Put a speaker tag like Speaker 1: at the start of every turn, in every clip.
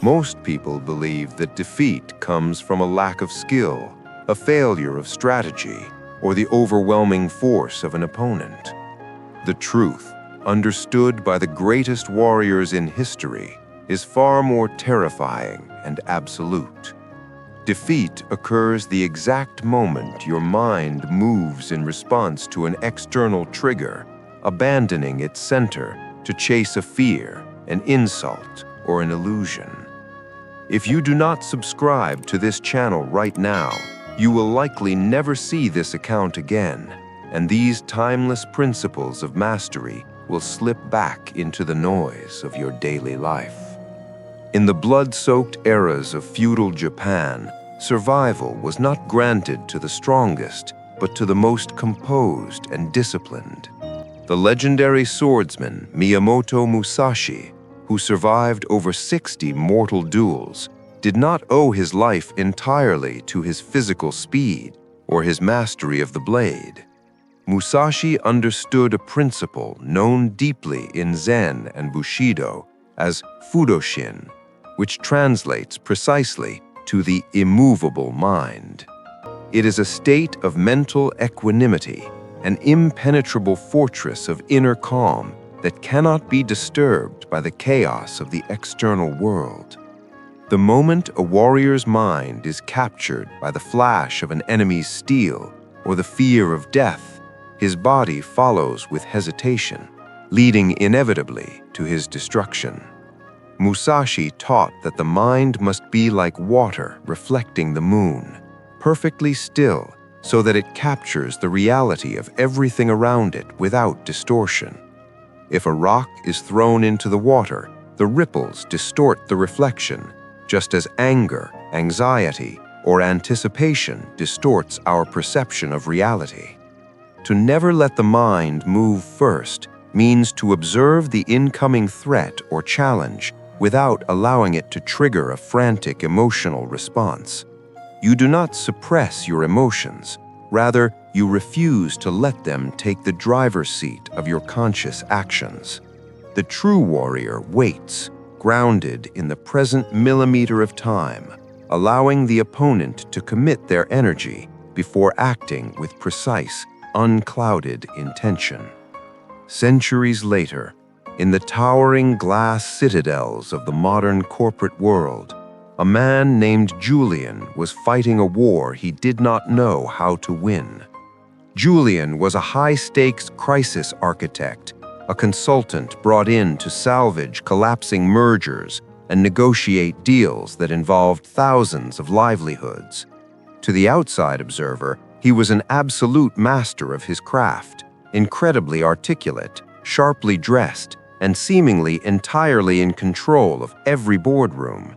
Speaker 1: Most people believe that defeat comes from a lack of skill, a failure of strategy, or the overwhelming force of an opponent. The truth, understood by the greatest warriors in history, is far more terrifying and absolute. Defeat occurs the exact moment your mind moves in response to an external trigger, abandoning its center to chase a fear, an insult, or an illusion. If you do not subscribe to this channel right now, you will likely never see this account again, and these timeless principles of mastery will slip back into the noise of your daily life. In the blood-soaked eras of feudal Japan, survival was not granted to the strongest, but to the most composed and disciplined. The legendary swordsman Miyamoto Musashi, who survived over 60 mortal duels, did not owe his life entirely to his physical speed or his mastery of the blade. Musashi understood a principle known deeply in Zen and Bushido as Fudoshin, which translates precisely to the immovable mind. It is a state of mental equanimity, an impenetrable fortress of inner calm that cannot be disturbed by the chaos of the external world. The moment a warrior's mind is captured by the flash of an enemy's steel or the fear of death, his body follows with hesitation, leading inevitably to his destruction. Musashi taught that the mind must be like water reflecting the moon, perfectly still so that it captures the reality of everything around it without distortion. If a rock is thrown into the water, the ripples distort the reflection, just as anger, anxiety, or anticipation distorts our perception of reality. To never let the mind move first means to observe the incoming threat or challenge without allowing it to trigger a frantic emotional response. You do not suppress your emotions. Rather, you refuse to let them take the driver's seat of your conscious actions. The true warrior waits, grounded in the present millimeter of time, allowing the opponent to commit their energy before acting with precise, unclouded intention. Centuries later, in the towering glass citadels of the modern corporate world, a man named Julian was fighting a war he did not know how to win. Julian was a high-stakes crisis architect, a consultant brought in to salvage collapsing mergers and negotiate deals that involved thousands of livelihoods. To the outside observer, he was an absolute master of his craft, incredibly articulate, sharply dressed, and seemingly entirely in control of every boardroom.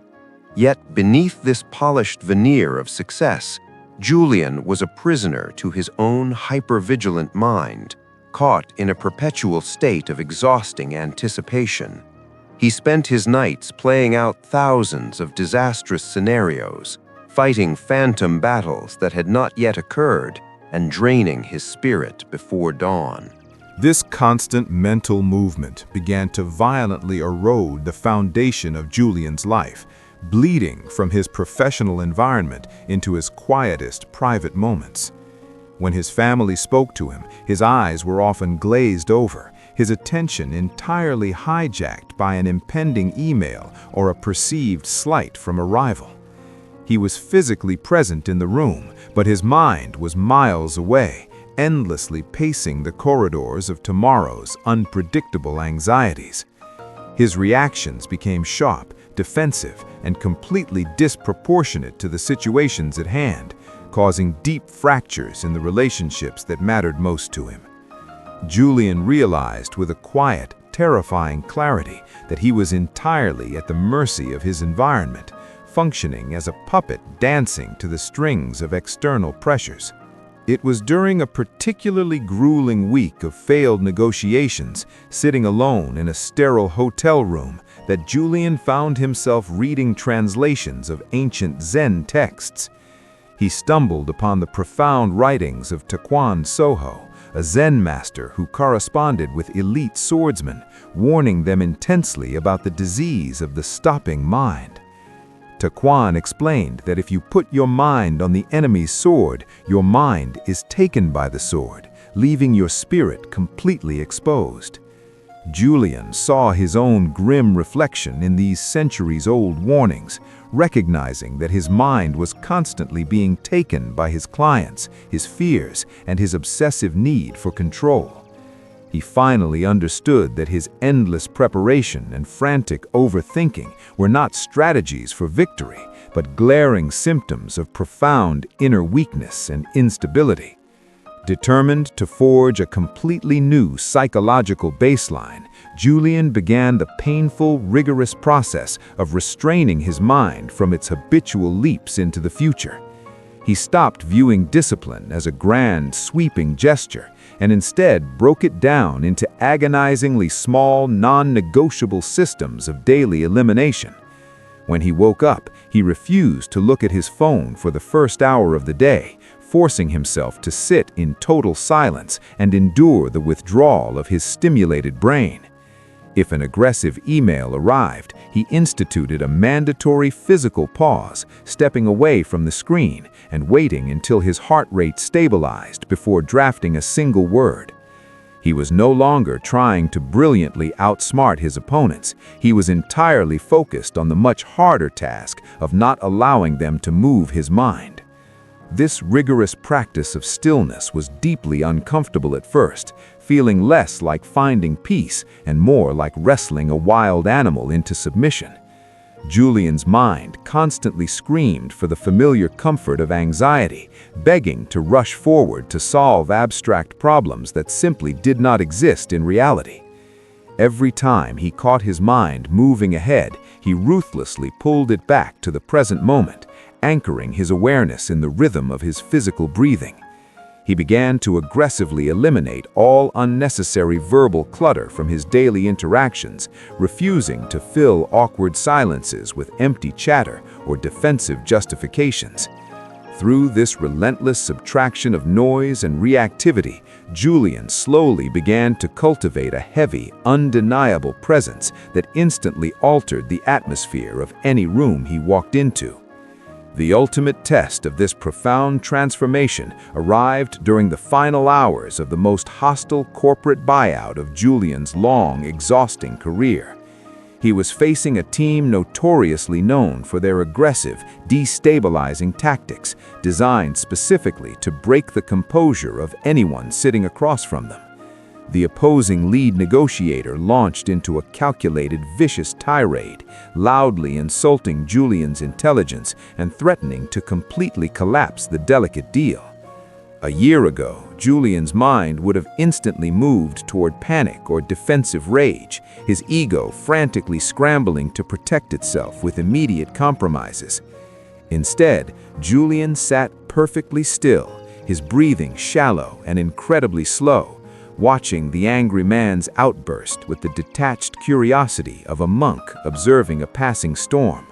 Speaker 1: Yet beneath this polished veneer of success, Julian was a prisoner to his own hyper-vigilant mind, caught in a perpetual state of exhausting anticipation. He spent his nights playing out thousands of disastrous scenarios, fighting phantom battles that had not yet occurred, and draining his spirit before dawn.
Speaker 2: This constant mental movement began to violently erode the foundation of Julian's life, bleeding from his professional environment into his quietest private moments. When his family spoke to him, his eyes were often glazed over, his attention entirely hijacked by an impending email or a perceived slight from a rival. He was physically present in the room, but his mind was miles away, endlessly pacing the corridors of tomorrow's unpredictable anxieties. His reactions became sharp, defensive, and completely disproportionate to the situations at hand, causing deep fractures in the relationships that mattered most to him. Julian realized with a quiet, terrifying clarity that he was entirely at the mercy of his environment, functioning as a puppet dancing to the strings of external pressures. It was during a particularly grueling week of failed negotiations, sitting alone in a sterile hotel room, that Julian found himself reading translations of ancient Zen texts. He stumbled upon the profound writings of Taekwondo Soho, a Zen master who corresponded with elite swordsmen, warning them intensely about the disease of the stopping mind. Taquan explained that if you put your mind on the enemy's sword, your mind is taken by the sword, leaving your spirit completely exposed. Julian saw his own grim reflection in these centuries-old warnings, recognizing that his mind was constantly being taken by his clients, his fears, and his obsessive need for control. He finally understood that his endless preparation and frantic overthinking were not strategies for victory, but glaring symptoms of profound inner weakness and instability. Determined to forge a completely new psychological baseline, Julian began the painful, rigorous process of restraining his mind from its habitual leaps into the future. He stopped viewing discipline as a grand, sweeping gesture, and instead broke it down into agonizingly small, non-negotiable systems of daily elimination. When he woke up, he refused to look at his phone for the first hour of the day, forcing himself to sit in total silence and endure the withdrawal of his stimulated brain. If an aggressive email arrived, he instituted a mandatory physical pause, stepping away from the screen and waiting until his heart rate stabilized before drafting a single word. He was no longer trying to brilliantly outsmart his opponents. He was entirely focused on the much harder task of not allowing them to move his mind. This rigorous practice of stillness was deeply uncomfortable at first, feeling less like finding peace and more like wrestling a wild animal into submission. Julian's mind constantly screamed for the familiar comfort of anxiety, begging to rush forward to solve abstract problems that simply did not exist in reality. Every time he caught his mind moving ahead, he ruthlessly pulled it back to the present moment, anchoring his awareness in the rhythm of his physical breathing. He began to aggressively eliminate all unnecessary verbal clutter from his daily interactions, refusing to fill awkward silences with empty chatter or defensive justifications. Through this relentless subtraction of noise and reactivity, Julian slowly began to cultivate a heavy, undeniable presence that instantly altered the atmosphere of any room he walked into. The ultimate test of this profound transformation arrived during the final hours of the most hostile corporate buyout of Julian's long, exhausting career. He was facing a team notoriously known for their aggressive, destabilizing tactics, designed specifically to break the composure of anyone sitting across from them. The opposing lead negotiator launched into a calculated, vicious tirade, loudly insulting Julian's intelligence and threatening to completely collapse the delicate deal. A year ago, Julian's mind would have instantly moved toward panic or defensive rage, his ego frantically scrambling to protect itself with immediate compromises. Instead, Julian sat perfectly still, his breathing shallow and incredibly slow, watching the angry man's outburst with the detached curiosity of a monk observing a passing storm.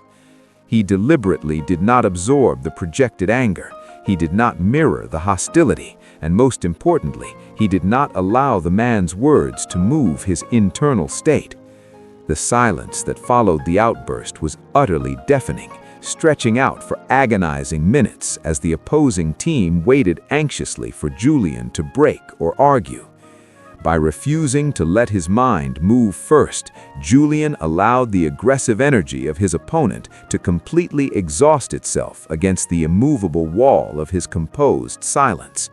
Speaker 2: He deliberately did not absorb the projected anger. He did not mirror the hostility, and most importantly, he did not allow the man's words to move his internal state. The silence that followed the outburst was utterly deafening, stretching out for agonizing minutes as the opposing team waited anxiously for Julian to break or argue. By refusing to let his mind move first, Julian allowed the aggressive energy of his opponent to completely exhaust itself against the immovable wall of his composed silence.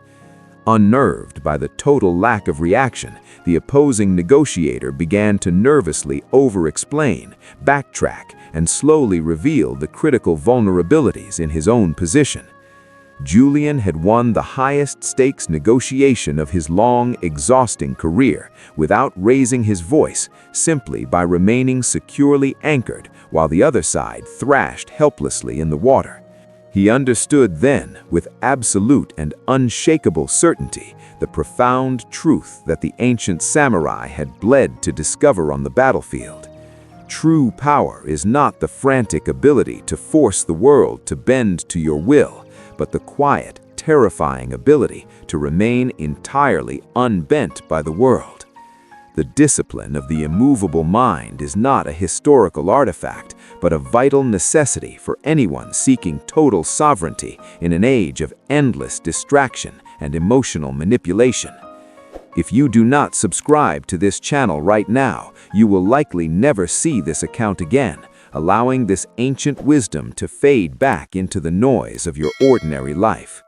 Speaker 2: Unnerved by the total lack of reaction, the opposing negotiator began to nervously over-explain, backtrack, and slowly reveal the critical vulnerabilities in his own position. Julian had won the highest-stakes negotiation of his long, exhausting career without raising his voice, simply by remaining securely anchored while the other side thrashed helplessly in the water. He understood then, with absolute and unshakable certainty, the profound truth that the ancient samurai had bled to discover on the battlefield. True power is not the frantic ability to force the world to bend to your will, but the quiet, terrifying ability to remain entirely unbent by the world. The discipline of the immovable mind is not a historical artifact, but a vital necessity for anyone seeking total sovereignty in an age of endless distraction and emotional manipulation. If you do not subscribe to this channel right now, you will likely never see this account again, allowing this ancient wisdom to fade back into the noise of your ordinary life.